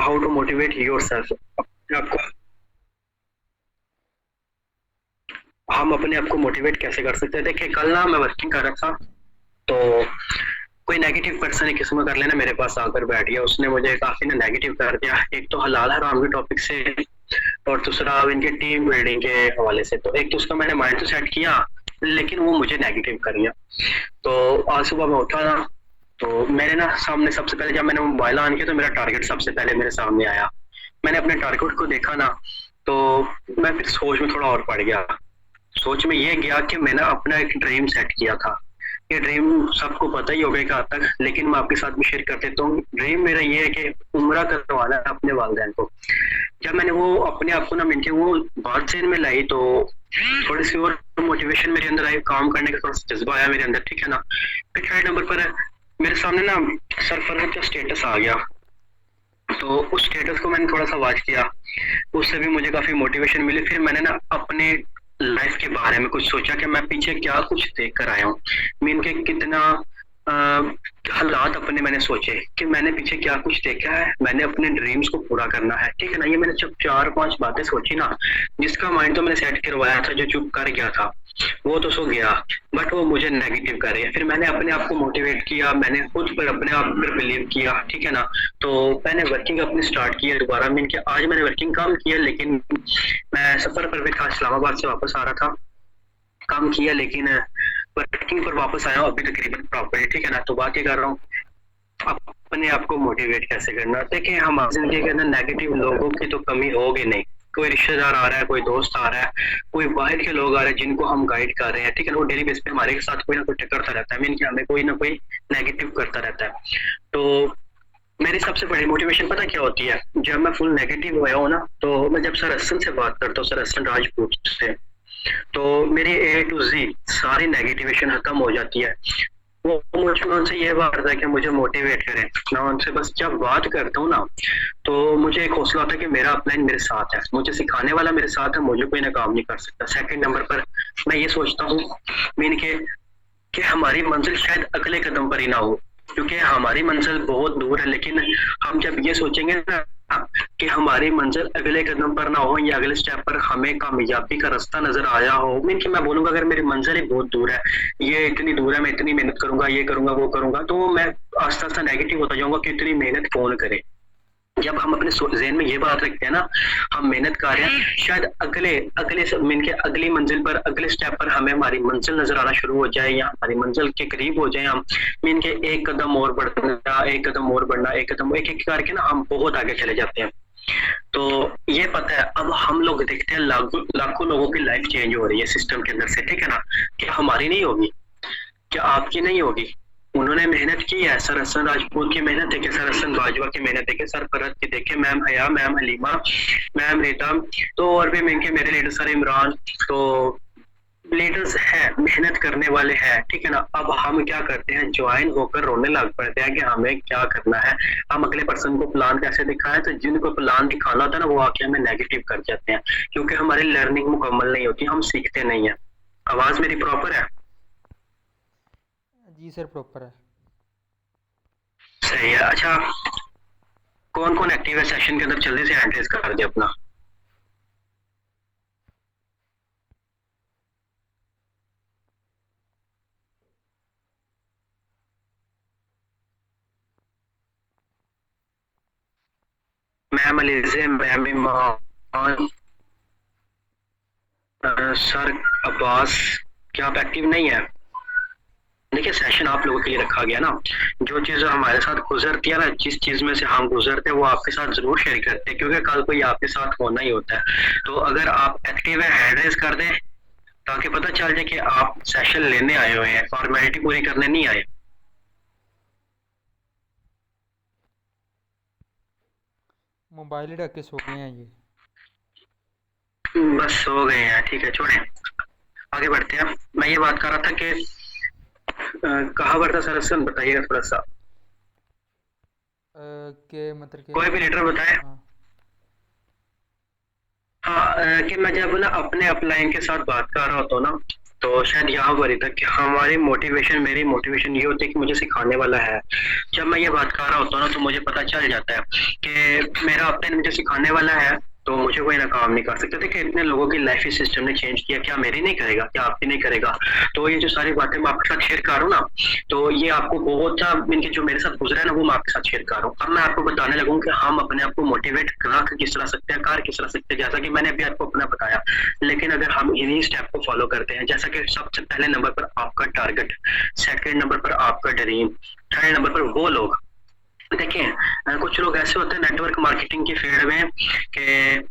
How to motivate yourself. अपने आप को हम अपने आप को मोटिवेट कैसे कर सकते हैं? देखिए, कल ना मैं वर्किंग कर रहा था, तो कोई नेगेटिव पर्सन एक किस्म कर लेना मेरे पास आकर बैठ गया, उसने मुझे काफी ना नेगेटिव कर दिया, एक तो हलाल हराम के टॉपिक से, और दूसरा अब इनके टीम बिल्डिंग के हवाले से। तो एक तो उसका मैंने माइंड तो सेट किया, लेकिन वो मुझे नेगेटिव कर गया। तो आज सुबह मैं उठा ना, तो मेरे ना सामने सबसे पहले जब मैंने मोबाइल ऑन किया तो मेरा टारगेट सबसे पहले मेरे सामने आया। मैंने अपने टारगेट को देखा ना, तो मैं फिर सोच में थोड़ा और पड़ गया। सोच में ये गया कि मैंने अपना एक ड्रीम सेट किया था। ये ड्रीम सबको पता ही होगा कहाँ तक, लेकिन मैं आपके साथ भी शेयर कर देता हूँ। ड्रीम मेरा ये है कि उम्रा करवाना है अपने वालिदैन को। जब मैंने वो अपने आप को ना मिलके वो बात ज़हन में लाई, तो थोड़ी सी और मोटिवेशन मेरे अंदर आई, काम करने का थोड़ा सा जज्बा आया मेरे अंदर, ठीक है ना। फिर थर्ड नंबर पर मेरे सामने ना सरफराज का स्टेटस आ गया, तो उस स्टेटस को मैंने थोड़ा सा वॉच किया, उससे भी मुझे काफी मोटिवेशन मिली। फिर मैंने ना अपने लाइफ के बारे में कुछ सोचा कि मैं पीछे क्या कुछ देख कर आया हूँ, मीन के कितना अ, हालात अपने मैंने सोचे कि मैंने पीछे क्या कुछ देखा है, मैंने अपने ड्रीम्स को पूरा करना है, ठीक है ना। ये मैंने जब चार पांच बातें सोची ना, जिसका माइंड तो मैंने सेट करवाया था, जो चुप कर गया था वो तो सो गया, बट वो मुझे नेगेटिव करे। फिर मैंने अपने आप को मोटिवेट किया, मैंने खुद पर अपने आप पर बिलीव किया, ठीक है ना। तो मैंने वर्किंग अपनी स्टार्ट की है दोबारा। मीन के आज मैंने वर्किंग काम किया, लेकिन मैं सफर पर भी था, इस्लामाबाद से वापस आ रहा था, काम किया, लेकिन वर्किंग पर वापस आया हूँ अभी तकरीबन प्रॉपर, ठीक है ना। तो बात ये कर रहा हूँ, अपने आप को मोटिवेट कैसे करना। देखिए, हमारी जिंदगी के अंदर नेगेटिव लोगों की तो कमी होगी नहीं। कोई रिश्तेदार आ रहा है, कोई दोस्त आ रहा है, कोई बाहर के लोग आ रहे हैं जिनको हम गाइड कर रहे हैं, ठीक है ना। वो डेली बेस पे हमारे साथ कोई ना कोई टकरता रहता है, मीन कि हमें कोई ना कोई नेगेटिव करता रहता है। तो मेरी सबसे बड़ी मोटिवेशन पता क्या होती है? जब मैं फुल नेगेटिव हुआ हूँ ना, तो मैं जब सर हसन से बात करता हूँ, सर हसन राजपूत से, तो मेरी ए टू जी सारी नेगेटिवेशन खत्म हो जाती है। वो मुझे उनसे ये बात करता है कि मुझे मोटिवेट करें। मैं उनसे बस जब बात करता हूँ ना, तो मुझे एक हौसला होता है कि मेरा अपलाइन मेरे साथ है, मुझे सिखाने वाला मेरे साथ है, मुझे कोई ना काम नहीं कर सकता। सेकंड नंबर पर मैं ये सोचता हूँ, मीन के कि हमारी मंजिल शायद अगले कदम पर ही ना हो, क्योंकि हमारी मंजिल बहुत दूर है। लेकिन हम जब ये सोचेंगे ना कि हमारी मंजिल अगले कदम पर ना हो, या अगले स्टेप पर हमें कामयाबी का रास्ता नजर आया हो, मीन कि मैं बोलूंगा अगर मेरी मंजिल ही बहुत दूर है, ये इतनी दूर है, मैं इतनी मेहनत करूंगा, ये करूंगा, वो करूंगा, तो मैं आस्ता आस्ता नेगेटिव होता जाऊंगा कि इतनी मेहनत कौन करे। जब हम अपने ज़हन में ये बात रखते हैं ना, हम मेहनत कर रहे हैं, शायद अगले अगले मीन के अगली मंजिल पर, अगले स्टेप पर हमें हमारी मंजिल नजर आना शुरू हो जाए, या हमारी मंजिल के करीब हो जाए हम। मीन के एक कदम और बढ़ना, एक कदम और बढ़ना, एक कदम एक एक करके ना हम बहुत आगे चले जाते हैं। तो ये पता है, अब हम लोग देखते हैं लाखों लाखों लोगों की लाइफ चेंज हो रही है सिस्टम के अंदर से, ठीक है ना। क्या हमारी नहीं होगी? क्या आपकी नहीं होगी? उन्होंने मेहनत की है, सर हसन राजपूत की मेहनत देखे, सर हसन बाजवा की मेहनत देखे, सर फरहत की देखे, मैम हया, मैम हलीमा, मैम रीता, तो और भी मिलके मेरे लीडर सर इमरान, तो लीडर्स है, मेहनत करने वाले हैं, ठीक है ना। अब हम क्या करते हैं, ज्वाइन होकर रोने लग पड़ते हैं कि हमें क्या करना है। हम अगले पर्सन को प्लान कैसे दिखाएं, तो जिनको प्लान दिखाना होता है ना, वो आके हमें नेगेटिव कर जाते हैं, क्योंकि हमारी लर्निंग मुकम्मल नहीं होती, हम सीखते नहीं है। आवाज मेरी प्रॉपर है? जी सर, प्रॉपर है। सही है। अच्छा, कौन कौन एक्टिव है सेशन के अंदर? जल्दी से हैंड रेज कर दे अपना। मैम अलीजे, मैम ईमान, सर अब्बास, क्या आप एक्टिव नहीं है? देखिए, सेशन आप लोगों के लिए रखा गया ना, जो चीज हमारे साथ गुजरती है ना, जिस चीज में से हम गुजरते हैं वो आपके साथ जरूर शेयर करते हैं, क्योंकि कल कोई आपके साथ होना ही होता है। तो अगर आप एक्टिव है, हैंड रेज कर दें, ताकि पता चल जाए कि आप सेशन लेने आए हुए हैं, फॉर्मेलिटी पूरी करने नहीं आए। मोबाइल ही ढक के सो गए हैं ये। बस हो गए हैं, ठीक है, छोड़े, आगे बढ़ते हैं। मैं ये बात कर रहा था कि कहाँ पर था सरसन, बताइएगा थोड़ा सा। के मतलब के। कोई भी लीडर बताए। हाँ। हाँ, कि मैं जब ना अपने अपलाइन के साथ बात कर रहा होता हूँ ना, तो शायद यहाँ पर ही तक कि हमारी मोटिवेशन, मेरी मोटिवेशन ये होती है कि मुझे सिखाने वाला है। जब मैं ये बात कर रहा होता हूँ ना तो मुझे पता चल जाता है कि मेरा अपने मुझे सिखाने वाला है, तो मुझे कोई ना काम नहीं कर सकते। देखिए इतने लोगों की लाइफ ही सिस्टम ने चेंज किया, क्या मेरी नहीं करेगा, क्या आपकी नहीं करेगा? तो ये जो सारी बातें मैं आपके साथ शेयर कर रहा हूँ ना, तो ये आपको बहुत सा इनके जो मेरे साथ गुजरा है ना वो मैं आपके साथ शेयर कर रहा हूँ। अब मैं आपको बताने लगूँ कि हम अपने आप को मोटिवेट रख किस तरह सकते हैं, कर किस तरह सकते हैं, जैसा कि मैंने अभी आपको अपना बताया। लेकिन अगर हम इन्हीं स्टेप को फॉलो करते हैं, जैसा कि सबसे पहले नंबर पर आपका टारगेट, सेकंड नंबर पर आपका ड्रीम, थर्ड नंबर पर वो लोग। देखिए कुछ लोग ऐसे होते हैं नेटवर्क मार्केटिंग की फील्ड में कि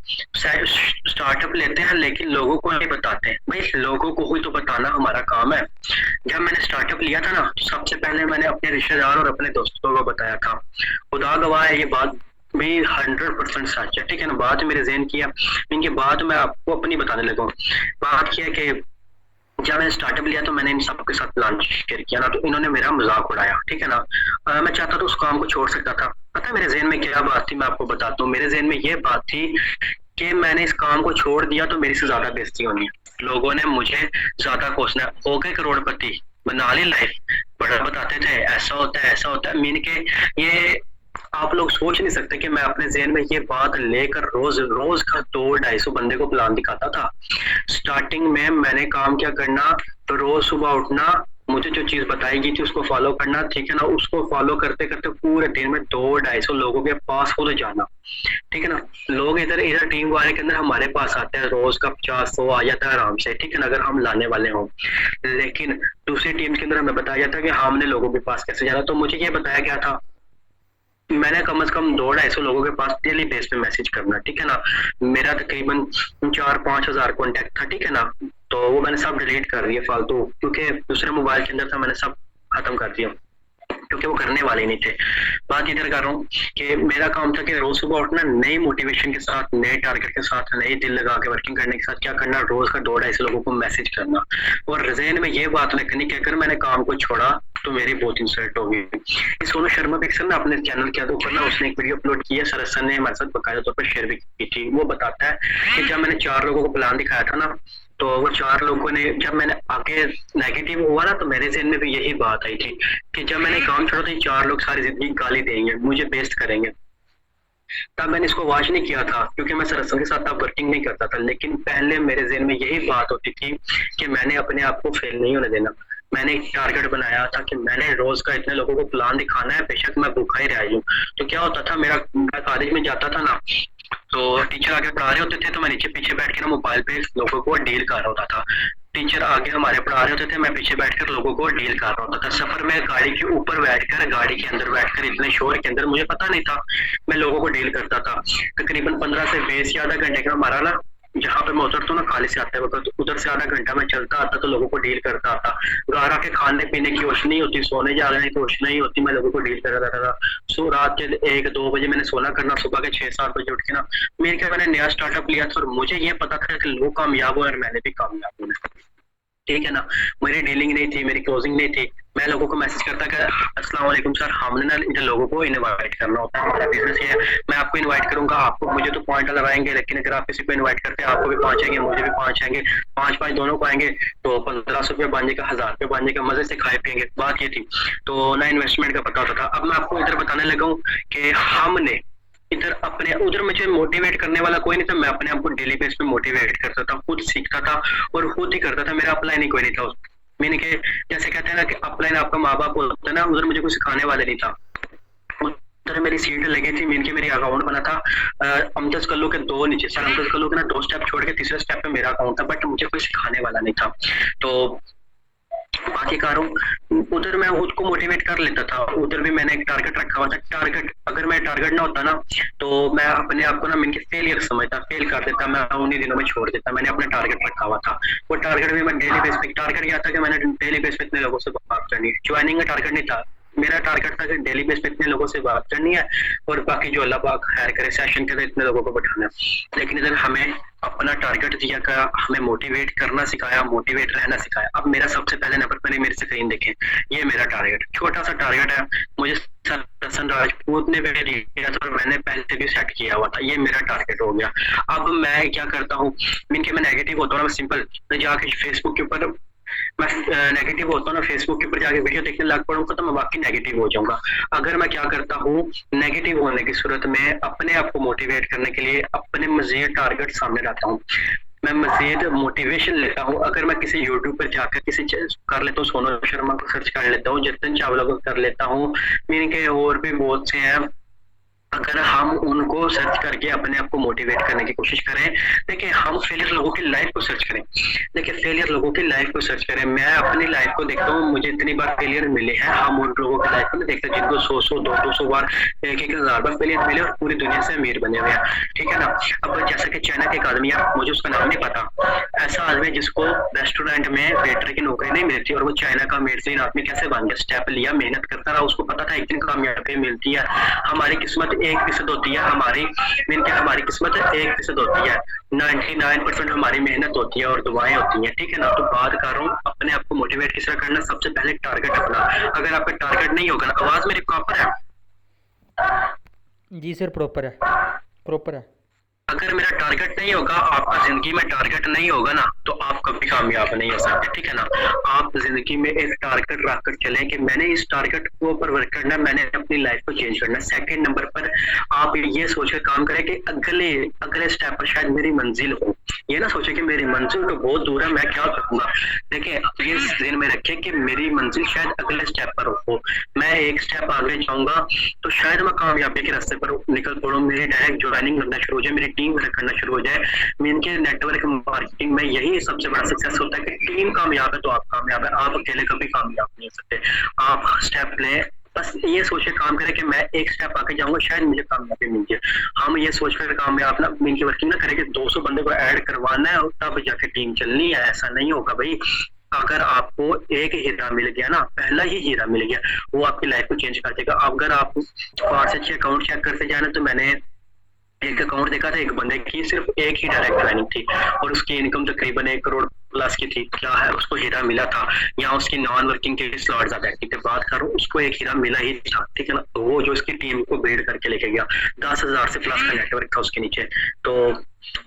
स्टार्टअप लेते हैं लेकिन लोगों को नहीं बताते। भाई लोगों को ही तो बताना हमारा काम है। जब मैंने स्टार्टअप लिया था ना तो सबसे पहले मैंने अपने रिश्तेदार और अपने दोस्तों को बताया था। खुदा गवाह है ये बात भी 100% सच है, ठीक है ना। बाद मेरे जहन किया, इनके बाद मैं आपको अपनी बताने लगा। बात किया कि जब मैंने स्टार्टअप लिया तो मैंने इन सबके साथ प्लान शेयर किया ना, तो इन्होंने मेरा मजाक उड़ाया, ठीक है ना। मैं चाहता था उस काम को छोड़ सकता था। पता है मेरे जहन में क्या बात थी, मैं आपको बताता हूँ। मेरे जहन में ये बात थी कि मैंने इस काम को छोड़ दिया तो मेरी से ज्यादा बेइज्जती होनी है, लोगों ने मुझे ज्यादा कोसना, हो गए करोड़पति, बना ली लाइफ, बड़ा बताते थे ऐसा होता है ऐसा होता है। मीन के ये आप लोग सोच नहीं सकते कि मैं अपने जहन में ये बात लेकर रोज रोज का 200-250 बंदे को प्लान दिखाता था। स्टार्टिंग में मैंने काम क्या करना, तो रोज सुबह उठना, मुझे जो चीज बताई गई थी उसको फॉलो करना, ठीक है ना। उसको फॉलो करते करते पूरे दिन में 200-250 लोगों के पास हो जाना, ठीक है ना। लोग इधर इधर टीम वाले के अंदर हमारे पास आते हैं, रोज का 50-100 आ जाता है आराम से, ठीक है ना, अगर हम लाने वाले हों। लेकिन दूसरी टीम के अंदर हमें बताया जाता है कि हमने लोगों के पास कैसे जाना। तो मुझे ये बताया गया था मैंने कम से कम 200-250 लोगों के पास डेली बेस पे मैसेज करना, ठीक है ना। मेरा तकरीबन 4-5 हजार कॉन्टेक्ट था, ठीक है ना। तो वो मैंने सब डिलीट कर दिया फालतू, क्योंकि दूसरे मोबाइल के अंदर था, मैंने सब खत्म कर दिया क्योंकि वो करने वाले नहीं थे। बात इधर कर रहा हूँ कि मेरा काम था कि रोज सुबह उठना, नई मोटिवेशन के साथ, नए टारगेट के साथ, नए दिल लगा के वर्किंग करने के साथ क्या करना, रोज का 200-250 लोगों को मैसेज करना। और रिजैन में ये बात रखनी कि अगर मैंने काम को छोड़ा तो मेरी बहुत इंसल्ट होगी। इस सोनू शर्मा पिक्सल ने अपने चैनल के ऊपर ना उसने एक वीडियो अपलोड की है, सरसन ने हमारे साथ बकायदा तौर पर शेयर भी की थी। वो बताता है कि जब मैंने 4 लोगों को प्लान दिखाया था ना, तो वो 4 लोगों ने, जब मैंने आगे नेगेटिव हुआ ना तो मेरे जहन में भी यही बात आई थी कि जब मैंने काम छोड़ा तो ये 4 लोग सारी जिंदगी गाली देंगे, मुझे बेस्ट करेंगे। तब मैंने इसको वॉच नहीं किया था क्योंकि मैं सरसन के साथ तब वर्किंग नहीं करता था। लेकिन पहले मेरे जहन में यही बात होती थी कि मैंने अपने आप को फेल नहीं होने देना। मैंने एक टारगेट बनाया था कि मैंने रोज का इतने लोगों को प्लान दिखाना है, बेशक मैं भूखा ही रह जाऊं। तो क्या होता था, मेरा कॉलेज में जाता था ना तो टीचर आगे पढ़ा रहे होते थे तो मैं नीचे पीछे बैठ के ना मोबाइल पे लोगों को डील कर रहा होता था। टीचर आगे हमारे पढ़ा रहे होते थे, मैं पीछे बैठकर लोगों को डील कर रहा होता था। सफर में गाड़ी के ऊपर बैठकर, गाड़ी के अंदर बैठकर, इतने शोर के अंदर मुझे पता नहीं था, मैं लोगों को डील करता था। तकरीबन 15 से 20 या आधा घंटे का हमारा ना, जहाँ पे मैं उतरता हूँ ना खाली से आते वक्त, उधर से आधा घंटा मैं चलता आता तो लोगों को डील करता आता। घर आके खाने पीने की होश नहीं होती, सोने जाने की होश नहीं होती, मैं लोगों को डील कर रहा था। सो रात के 1-2 बजे मैंने सोना करना, सुबह के 6-7 बजे उठ के ना, मेरे क्या, मैंने नया स्टार्टअप लिया था और मुझे ये पता था कि लोग कामयाब हुए और मैंने भी कामयाब होना, ठीक है ना। मेरी डीलिंग नहीं थी, मेरी क्लोजिंग नहीं थी। मैं लोगों को मैसेज करता कि अस्सलाम वालेकुम सर, हमने ना इन लोगों को इनवाइट करना होता है, हमारा बिजनेस ये है, मैं आपको इनवाइट करूंगा, आपको मुझे तो पॉइंट लगाएंगे, लेकिन अगर आप किसी को इनवाइट करते हैं आपको भी 5 आएंगे, मुझे भी 5 आएंगे, 5-5 दोनों को आएंगे, तो 1500 रुपये बांधने का, 1000 रुपये बांधने का, मजे से खाए पियेंगे। बात ये थी, तो ना इन्वेस्टमेंट का पता होता था। अब मैं आपको इधर बताने लगा हूँ कि हमने इधर अपने, उधर मुझे मोटिवेट करने वाला कोई नहीं था, मैं अपने आप को डेली बेस पे मोटिवेट करता था, खुद सीखता था और खुद ही करता था। मेरा अपलाइन ही कोई नहीं था। मैंने के जैसे कहते हैं ना कि अपलाइन आपका माँ बाप होता है ना, उधर मुझे कोई सिखाने वाले नहीं था। उधर मेरी सीट लगी थी, मीन के मेरी अकाउंट बना था अमजद कल्लू के 2 नीचे, सर अमजद कल्लू के ना 2 स्टेप छोड़ के तीसरे स्टेप पे मेरा अकाउंट था, बट मुझे कोई सिखाने वाला नहीं था। तो बाकी कारों उधर मैं खुद को मोटिवेट कर लेता था। उधर भी मैंने एक टारगेट रखा हुआ था। टारगेट, अगर मैं टारगेट ना होता ना तो मैं अपने आप को ना मैंने फेलियर समझता, फेल कर देता, मैं उन्हीं दिनों में छोड़ देता। मैंने अपना टारगेट रखा हुआ था, वो टारगेट भी मैं डेली बेस पे, टारगेट क्या था कि मैंने डेली बेस पे इतने लोगों से बात करनी है। ज्वाइनिंग का टारगेट नहीं था, मेरा टारगेट था कि डेली बेस पे इतने लोगों से बात करनी है और बाकी जो अल्लाह पाक खैर करे सेशन के इतने लोगों को बैठाना है। लेकिन इधर हमें अपना टारगेट दिया गया, हमें मोटिवेट करना सिखाया, मोटिवेट रहना सिखाया। अब मेरा सबसे पहले नंबर पर मेरी स्क्रीन देखें, ये मेरा टारगेट, छोटा सा टारगेट है, मुझे सरसन राजपूत ने भी दिया था और मैंने पहले से भी सेट किया हुआ था, ये मेरा टारगेट हो गया। अब मैं क्या करता हूँ, मीन के मैं नेगेटिव होता हूँ, मैं सिंपल मैं जाके फेसबुक के ऊपर मैं नेगेटिव होता हूँ ना, फेसबुक के ऊपर जाके वीडियो देखने लग पड़ूंगा तो मैं वाकई नेगेटिव हो जाऊंगा। अगर मैं क्या करता हूँ, नेगेटिव होने की सूरत में अपने आप को मोटिवेट करने के लिए अपने मजीद टारगेट सामने लाता हूँ, मैं मजीद मोटिवेशन लेता हूँ। अगर मैं किसी यूट्यूब पर जाकर किसी कर लेता हूँ, सोनू शर्मा को सर्च कर लेता हूँ, जतिन चावला को कर लेता हूँ, मीन के और भी बहुत से हैं, अगर हम उनको सर्च करके अपने आप को मोटिवेट करने की कोशिश करें। देखिए हम फेलियर लोगों की लाइफ को सर्च करें, देखिए फेलियर लोगों की लाइफ को सर्च करें। मैं अपनी लाइफ को देखता हूँ, मुझे इतनी बार फेलियर मिले हैं, हम उन लोगों की लाइफ को नहीं देखते जिनको 100 200 बार 1,000 बार फेलियर मिले और पूरी दुनिया से अमीर बने हुए हैं, ठीक है ना। अब जैसा कि चाइना के एक आदमी है, मुझे उसका नाम नहीं पता, ऐसा आदमी जिसको रेस्टोरेंट में वेटर की नौकरी नहीं मिलती और वो चाइना का अमीर आदमी कैसे बन गया, स्टेप लिया, मेहनत करता रहा, उसको पता था एक दिन कामयाबी मिलती है। हमारी किस्मत 1% होती है, हमारी किस्मत 1% होती है, 99% हमारी मेहनत होती है और दुआएं होती हैं, ठीक है ना। तो बात कर रहा हूँ अपने आप को मोटिवेट किस तरह करना, सबसे पहले टारगेट अपना। अगर आपका टारगेट नहीं होगा ना, आवाज मेरी प्रॉपर है? जी सर प्रॉपर है, प्रॉपर है। अगर मेरा टारगेट नहीं होगा, आपका जिंदगी में टारगेट नहीं होगा ना, तो आप कभी कामयाब नहीं हो सकते, ठीक है ना। आप जिंदगी में एक टारगेट रखकर चलें कि मैंने इस टारगेट को ऊपर वर्क करना, मैंने अपनी लाइफ को चेंज करना। सेकंड नंबर पर आप ये सोचकर काम करें कि अगले अगले स्टेप पर शायद मेरी मंजिल हो, ये ना सोचे कि मेरी मंजिल तो बहुत दूर है, मैं क्या करूंगा। देखिए ये दिन में रखे कि मेरी मंजिल शायद अगले स्टेप पर हो, मैं एक स्टेप आगे जाऊंगा तो शायद मैं कामयाबी के रास्ते पर निकल पड़ूं, मेरी डायरेक्ट ज्वाइनिंग करना शुरू हो जाए, मेरी टीम वर्क करना शुरू हो जाए। मीन के नेटवर्क मार्केटिंग में यही सबसे बड़ा सक्सेस होता है कि टीम कामयाब है तो आप कामयाब है, आप अकेले कभी कामयाब नहीं हो सकते। आप स्टेप लें, बस ये सोच के काम करें कि मैं एक स्टेप आगे जाऊंगा, शायद मुझे कामयाबी मिल जाए। हम ये सोचकर कामयाब ना मीन की वर्किंग ना करें कि 200 बंदे को ऐड करवाना है और तब जाके टीम चलनी है, ऐसा नहीं होगा भाई। अगर आपको एक हीरा मिल गया ना, पहला ही हीरा मिल गया, वो आपकी लाइफ को चेंज कर देगा। अगर आप 5 से 6 अकाउंट चेक करते जाना, तो मैंने एक अकाउंट देखा था, एक बंदे की सिर्फ एक ही डायरेक्ट ज्वाइनिंग थी और उसकी इनकम तकरीबन 1 करोड़ प्लस की थी, क्या है उसको हीरा मिला था। यहाँ उसकी नॉन वर्किंग के स्लॉट ज्यादा एक्टिव थे, बात करूँ उसको एक हीरा मिला ही था, ठीक है ना। तो वो जो उसकी टीम को बिल्ड करके लेके गया, 10,000 से प्लस का नेटवर्क था उसके नीचे। तो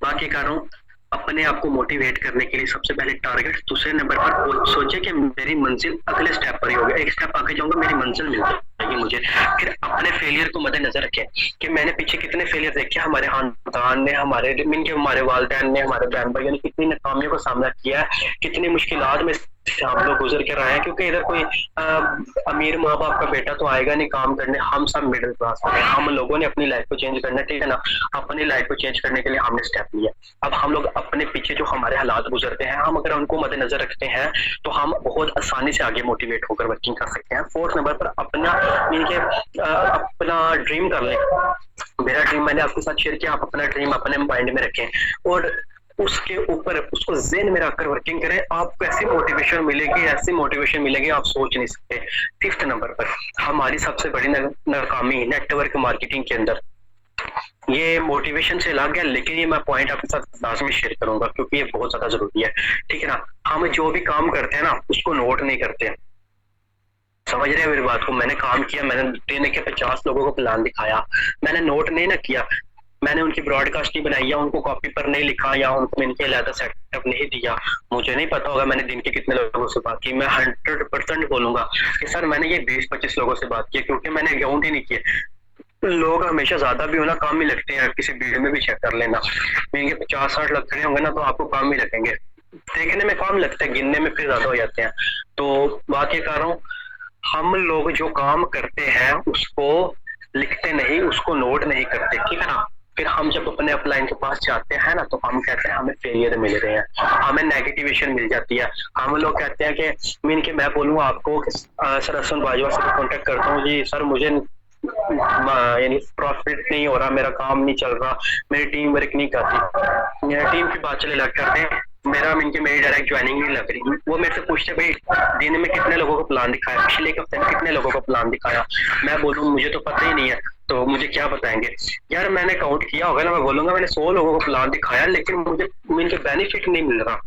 बाकी कर रहा हूँ अपने आप को मोटिवेट करने के लिए सबसे पहले टारगेट, दूसरे नंबर पर सोचे कि मेरी मंजिल अगले स्टेप पर ही होगा, एक स्टेप आगे जाऊंगा मेरी मंजिल मिल जाएगी मुझे। फिर अपने फेलियर को मद्देनजर रखें कि मैंने पीछे कितने फेलियर देखे, हमारे खानदान ने, हमारे वालिदैन ने, हमारे बहन भाइयों ने कितनी नाकामियों का सामना किया है, कितनी मुश्किलात में हम लोग गुजर के रहे हैं। क्योंकि इधर कोई अमीर माँ बाप का बेटा तो आएगा नहीं काम करने, हम सब मिडिल क्लास वाले हैं, हम लोगों ने अपनी लाइफ को चेंज करना, ठीक है ना। अपनी लाइफ को चेंज करने के लिए हमने स्टेप लिया। अब हम लोग अपने पीछे जो हमारे हालात गुजरते हैं, हम अगर उनको मद्देनजर रखते हैं तो हम बहुत आसानी से आगे मोटिवेट होकर वर्किंग कर सकते हैं। फोर्थ नंबर पर अपना ड्रीम कर लें। मेरा ड्रीम मैंने आपके साथ शेयर किया, आप अपना ड्रीम अपने माइंड में रखें और उसके ऊपर उसको ज़हन में रखकर वर्किंग करें। आपको ऐसी मोटिवेशन मिलेगी आप सोच नहीं सकते। फिफ्थ नंबर पर हमारी सबसे बड़ी नाकामी नेटवर्क मार्केटिंग के अंदर, ये मोटिवेशन से लग गया, लेकिन ये मैं पॉइंट आपके साथ लाजमी शेयर करूंगा क्योंकि ये बहुत ज्यादा जरूरी है, ठीक है ना। हम जो भी काम करते हैं ना उसको नोट नहीं करते, समझ रहे हैं मेरी बात को। मैंने काम किया, मैंने दिन के 50 लोगों को प्लान दिखाया, मैंने नोट नहीं ना किया, मैंने उनकी ब्रॉडकास्ट नहीं बनाई या उनको कॉपी पर नहीं लिखा या उनको इनके अलग सेटअप नहीं दिया। मुझे नहीं पता होगा मैंने दिन के कितने लोगों से बात की, मैं 100% बोलूंगा कि सर मैंने ये 20-25 लोगों से बात की, क्योंकि मैंने काउंट ही नहीं किए। लोग हमेशा ज्यादा भी होना काम ही लगते हैं, किसी भीड़ में भी चेक कर लेना, मेरे 50-60 लग खड़े होंगे ना तो आपको काम ही लगेंगे, देखने में काम लगता है, गिनने में फिर ज्यादा हो जाते हैं। तो बात ये कर रहा हूँ, हम लोग जो काम करते हैं उसको लिखते नहीं, उसको नोट नहीं करते, ठीक है ना। फिर हम जब अपने अपलाइन के पास जाते हैं ना तो हम कहते हैं हमें फेलियर मिल रहे हैं, हमें नेगेटिवेशन मिल जाती है। हम लोग कहते हैं कि मीन के मैं बोलूँ आपको कि सर असम बाजवा से कॉन्टेक्ट करता हूँ, जी सर मुझे यानी प्रॉफिट नहीं हो रहा, मेरा काम नहीं चल रहा, मेरी टीम वर्क नहीं करती, मेरा टीम की बात चले लग करते हैं, मेरी डायरेक्ट ज्वाइनिंग नहीं लग रही। वो मेरे से पूछते भाई दिन में कितने लोगों को प्लान दिखाया, पिछले हफ्ते में कितने लोगों को प्लान दिखाया। मैं बोलूँ मुझे तो पता ही नहीं है, तो मुझे क्या बताएंगे यार, मैंने काउंट किया होगा ना, मैं बोलूंगा मैंने 100 लोगों को प्लान दिखाया लेकिन मुझे इनके बेनिफिट नहीं मिल रहा।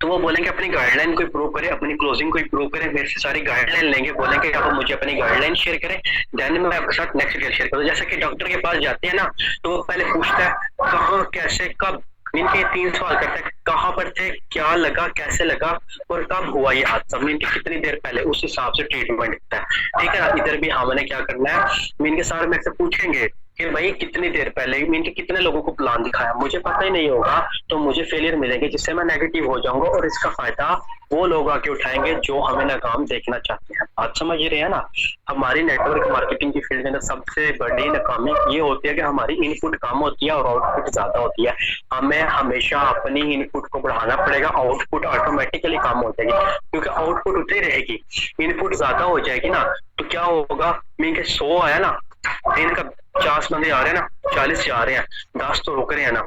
तो वो बोलेंगे अपनी गाइडलाइन को इंप्रूव करें, अपनी क्लोजिंग को इंप्रूव करें, मेरे से सारी गाइडलाइन लेंगे, बोलेंगे आप मुझे अपनी गाइडलाइन शेयर करें, देन मैं आपके साथ नेक्स्ट डिटेल शेयर करूँ। जैसे कि डॉक्टर के पास जाते हैं ना तो वो पहले पूछता है कहाँ कैसे कब मीन के 3 सवाल करता है, कहाँ पर थे, क्या लगा, कैसे लगा और कब हुआ ये हादसा, मीन के कितनी देर पहले, उस हिसाब से ट्रीटमेंट देता है। ठीक है ना। इधर भी हमने क्या करना है, मीन के सारे मेरे से पूछेंगे कि भाई कितनी देर पहले, मीन के कितने लोगों को प्लान दिखाया, मुझे पता ही नहीं होगा तो मुझे फेलियर मिलेंगे, जिससे मैं नेगेटिव हो जाऊंगा और इसका फायदा वो लोग आके उठाएंगे जो हमें नाकाम देखना चाहते हैं। बात समझ रहे हैं ना। हमारी नेटवर्क मार्केटिंग की फील्ड के अंदर सबसे बड़ी नाकामी ये होती है कि हमारी इनपुट कम होती है और आउटपुट ज्यादा होती है। हमें हमेशा अपनी इनपुट को बढ़ाना पड़ेगा, आउटपुट ऑटोमेटिकली कम हो जाएगी, क्योंकि आउटपुट उतनी रहेगी, इनपुट ज्यादा हो जाएगी ना, तो क्या होगा, मीन के 100 आया ना, दिन का 50 बंदे आ रहे हैं ना, 40 जा रहे हैं, 10 तो रुक रहे हैं ना,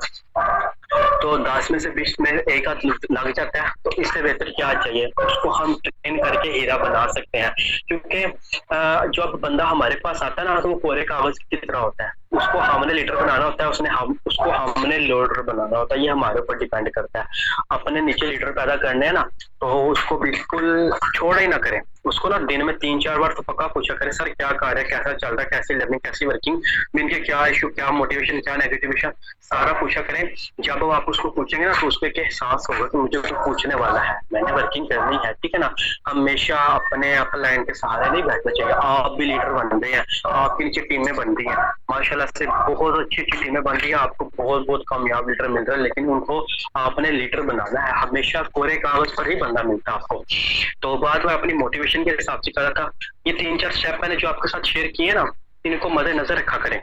तो 10 में से 20 में एक हाथ लग जाता है, तो इससे बेहतर क्या चाहिए, उसको हम ट्रेन करके हीरा बना सकते हैं। क्योंकि जब बंदा हमारे पास आता है ना, तो वो कोरे कागज की तरह होता है, उसको हमने लीडर बनाना होता है, उसको हमने लोडर बनाना होता है, ये हमारे ऊपर डिपेंड करता है। अपने नीचे लीडर पैदा करने हैं ना, तो उसको बिल्कुल छोड़ा ही ना करें, उसको ना दिन में 3-4 बार तो पक्का पूछा करें, सर क्या कार्य, कैसा चल रहा है, कैसी लर्निंग, कैसी वर्किंग, इनके क्या इशू, क्या मोटिवेशन, क्या नेगेटिवेशन, सारा पूछा करें। जब आप उसको पूछेंगे ना, तो उसको एक एहसास होगा कि मुझे तो पूछने वाला है, मैंने वर्किंग करनी है। ठीक है ना। हमेशा अपने अपलाइन के सहारे नहीं बैठना चाहिए। आप भी लीडर बन रहे हैं, आपकी नीचे टीमें बन रही हैं, माशाल्लाह से बहुत अच्छी अच्छी टीमें बन रही है, आपको बहुत बहुत कामयाब लीडर मिल रहा है, लेकिन उनको आपने लीडर बनाना है। हमेशा कोरे कागज पर ही बंदा मिलता है आपको। तो बात मैं अपनी मोटिवेशन के हिसाब से कर रहा था, ये 3-4 स्टेप मैंने जो आपके साथ शेयर किए ना, इनको मद्देनजर रखा करें।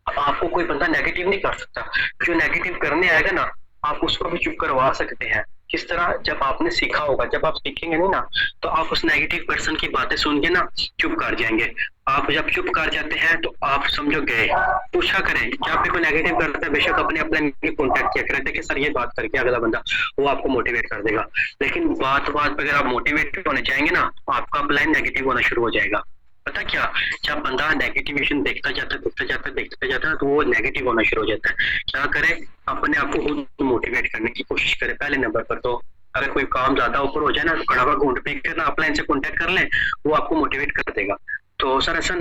आपको कोई बंदा नेगेटिव नहीं कर सकता, जो नेगेटिव करने आएगा ना, आप उसको भी चुप करवा सकते हैं। किस तरह, जब आपने सीखा होगा, जब आप सीखेंगे नहीं ना, तो आप उस नेगेटिव पर्सन की बातें सुन के ना चुप कर जाएंगे। आप जब चुप कर जाते हैं तो आप समझो गए। पूछा करें, जब भी कोई नेगेटिव करता है, बेशक अपने अपने कॉन्टेक्ट किया करें, देखिए सर ये बात करके अगला बंदा वो आपको मोटिवेट कर देगा, लेकिन बात बात पर अगर आप मोटिवेट होने जाएंगे ना, तो आपका अपलाइन नेगेटिव होना शुरू हो जाएगा। पता क्या, जब बंदा नेगेटिवेशन देखता जाता है, तो वो नेगेटिव होना शुरू हो जाता है। क्या करे, अपने आप को खुद मोटिवेट करने की कोशिश करे। पहले नंबर पर तो अगर कोई काम ज्यादा ऊपर हो जाए ना, तो खड़ा हुआ घूंट पे करना, अपलाइन से कॉन्टेक्ट कर ले, वो आपको मोटिवेट कर देगा। तो सर ऐसा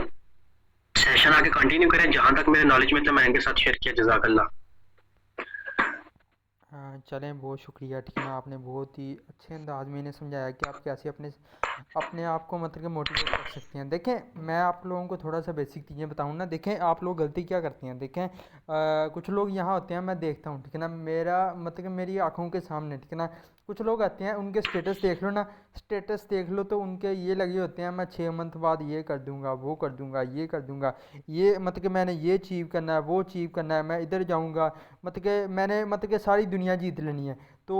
सेशन आगे कंटिन्यू करें, जहां तक मेरे नॉलेज में था मैंने इनके साथ शेयर किया। जजाकल्ला। हाँ चलें, बहुत शुक्रिया। ठीक है ना, आपने बहुत ही अच्छे अंदाज में इन्हें समझाया कि आप कैसे अपने अपने आप को मतलब कि मोटिवेट कर सकते हैं। देखें, मैं आप लोगों को थोड़ा सा बेसिक चीज़ें बताऊँ ना। देखें, आप लोग गलती क्या करते हैं। देखें, कुछ लोग यहाँ होते हैं, मैं देखता हूँ, ठीक है ना, मेरा मतलब कि मेरी आंखों के सामने, ठीक है ना, कुछ लोग आते हैं, उनके स्टेटस देख लो ना, स्टेटस देख लो तो उनके ये लगे होते हैं, मैं 6 मंथ बाद ये कर दूंगा, वो कर दूंगा, ये कर दूंगा, ये मतलब कि मैंने ये अचीव करना है, वो अचीव करना है, मैं इधर जाऊंगा, मतलब कि मैंने मतलब कि सारी दुनिया जीत लेनी है। तो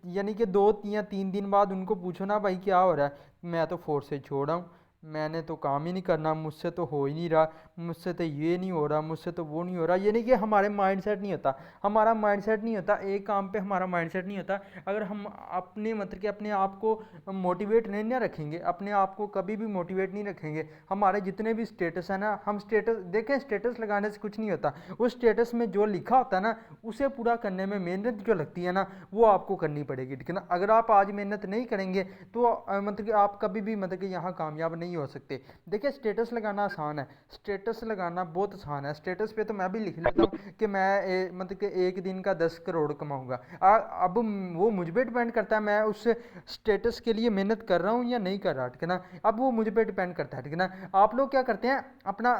यानी कि 2 या 3 दिन बाद उनको पूछो ना, भाई क्या हो रहा है, मैं तो फोर्स से छोड़ा हूँ, मैंने तो काम ही नहीं करना, मुझसे तो हो ही नहीं रहा, मुझसे तो ये नहीं हो रहा, मुझसे तो वो नहीं हो रहा। यानी कि हमारे माइंडसेट नहीं होता, हमारा माइंडसेट नहीं होता एक काम पे, हमारा माइंडसेट नहीं होता। अगर हम अपने मतलब कि अपने आप को मोटिवेट नहीं ना रखेंगे, अपने आप को कभी भी मोटिवेट नहीं रखेंगे, हमारे जितने भी स्टेटस है ना, हम स्टेटस देखें, स्टेटस लगाने से कुछ नहीं होता। उस स्टेटस में जो लिखा होता है ना, उसे पूरा करने में मेहनत जो लगती है ना, वो आपको करनी पड़ेगी, ठीक है ना। अगर आप आज मेहनत नहीं करेंगे तो मतलब कि आप कभी भी मतलब कि यहाँ कामयाब नहीं हो सकते। देखिए, स्टेटस लगाना आसान है, स्टेटस लगाना बहुत आसान है। स्टेटस पे तो मैं भी लिख लेता हूँ कि मैं मतलब कि एक दिन का 10 करोड़ कमाऊंगा। अब वो मुझ पर डिपेंड करता है, मैं उस स्टेटस के लिए मेहनत कर रहा हूँ या नहीं कर रहा, ठीक है ना। अब वो मुझ पर डिपेंड करता है, ठीक है ना। आप लोग क्या करते हैं, अपना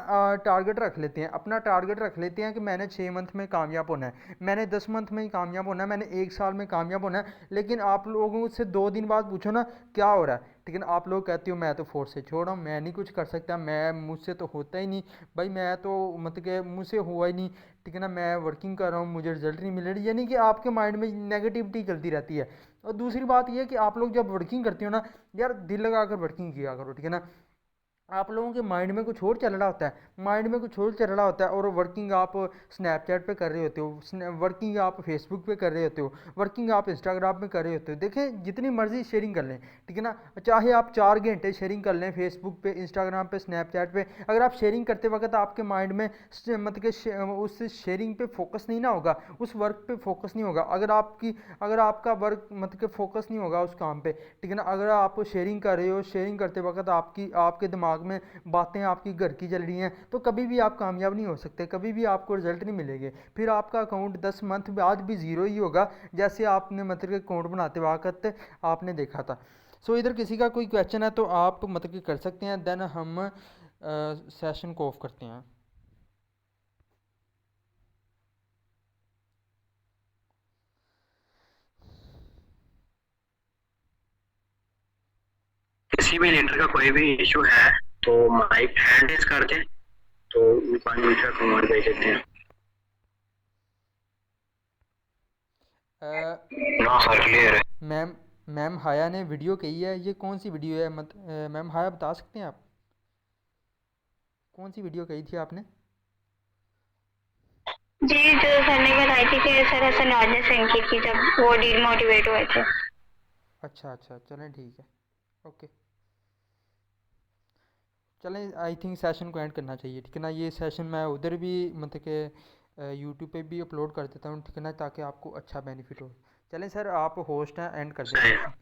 टारगेट रख लेते हैं, अपना टारगेट रख लेते हैं कि मैंने 6 मंथ में कामयाब होना है, मैंने 10 मंथ में ही कामयाब होना है, मैंने 1 साल में कामयाब होना है। लेकिन आप लोगों से 2 दिन बाद पूछो ना क्या हो रहा है, ठीक है ना, आप लोग कहते हो मैं तो फोर्स से छोड़ा हूँ, मैं नहीं कुछ कर सकता, मैं मुझसे तो होता ही नहीं, भाई मैं तो मतलब कि मुझसे हुआ ही नहीं, ठीक है ना, मैं वर्किंग कर रहा हूँ, मुझे रिजल्ट नहीं मिल रही। यानी कि आपके माइंड में नेगेटिविटी चलती रहती है। और दूसरी बात यह कि आप लोग जब वर्किंग करते हो ना, यार दिल लगा कर वर्किंग किया करो, ठीक है ना। आप लोगों के माइंड में कुछ और चल रहा होता है, माइंड में कुछ और चल रहा होता है, और वर्किंग आप स्नैपचैट पे कर रहे होते हो, वर्किंग आप फेसबुक पे कर रहे होते हो, वर्किंग आप इंस्टाग्राम पे कर रहे होते हो। देखें, जितनी मर्जी शेयरिंग कर लें, ठीक है ना, चाहे आप 4 घंटे शेयरिंग कर लें फेसबुक पे, इंस्टाग्राम पे, स्नैपचैट पे, अगर आप शेयरिंग करते वक्त आपके माइंड में मतलब कि उस शेयरिंग पे फोकस नहीं ना होगा, उस वर्क पे फोकस नहीं होगा, अगर आपका वर्क मतलब कि फोकस नहीं होगा उस काम पे, ठीक है ना, अगर आप शेयरिंग कर रहे हो, शेयरिंग करते वक्त आपके दिमाग दिमाग में बातें आपकी घर की चल रही हैं, तो कभी भी आप कामयाब नहीं हो सकते, कभी भी आपको रिजल्ट नहीं मिलेंगे। फिर आपका अकाउंट 10 मंथ बाद भी ज़ीरो ही होगा, जैसे आपने मतलब कि अकाउंट बनाते वक्त आपने देखा था। सो इधर किसी का कोई क्वेश्चन है तो आप मतलब कि कर सकते हैं, देन हम सेशन को ऑफ करते हैं। किसी भी लीडर का कोई भी इशू है तो माइक हैंड रेज कर दे, तो 5 मिनट का कमांड भेज देते हैं। ना सर क्लियर है। मैम मैम हाया ने वीडियो कही है, ये कौन सी वीडियो है? मैम हाया बता सकते हैं आप कौन सी वीडियो कही थी आपने? जी, जो सर ने बताई थी कि सर ऐसा नॉट ने सेंड की थी जब वो डीमोटिवेट हुए थे। अच्छा अच्छा, चलें ठीक है, ओके। चलें, आई थिंक सेशन को एंड करना चाहिए, ठीक है ना। ये सेशन मैं उधर भी मतलब कि यूट्यूब पे भी अपलोड कर देता हूँ, ठीक है ना, ताकि आपको अच्छा बेनिफिट हो। चलें सर, आप होस्ट हैं, एंड कर दें।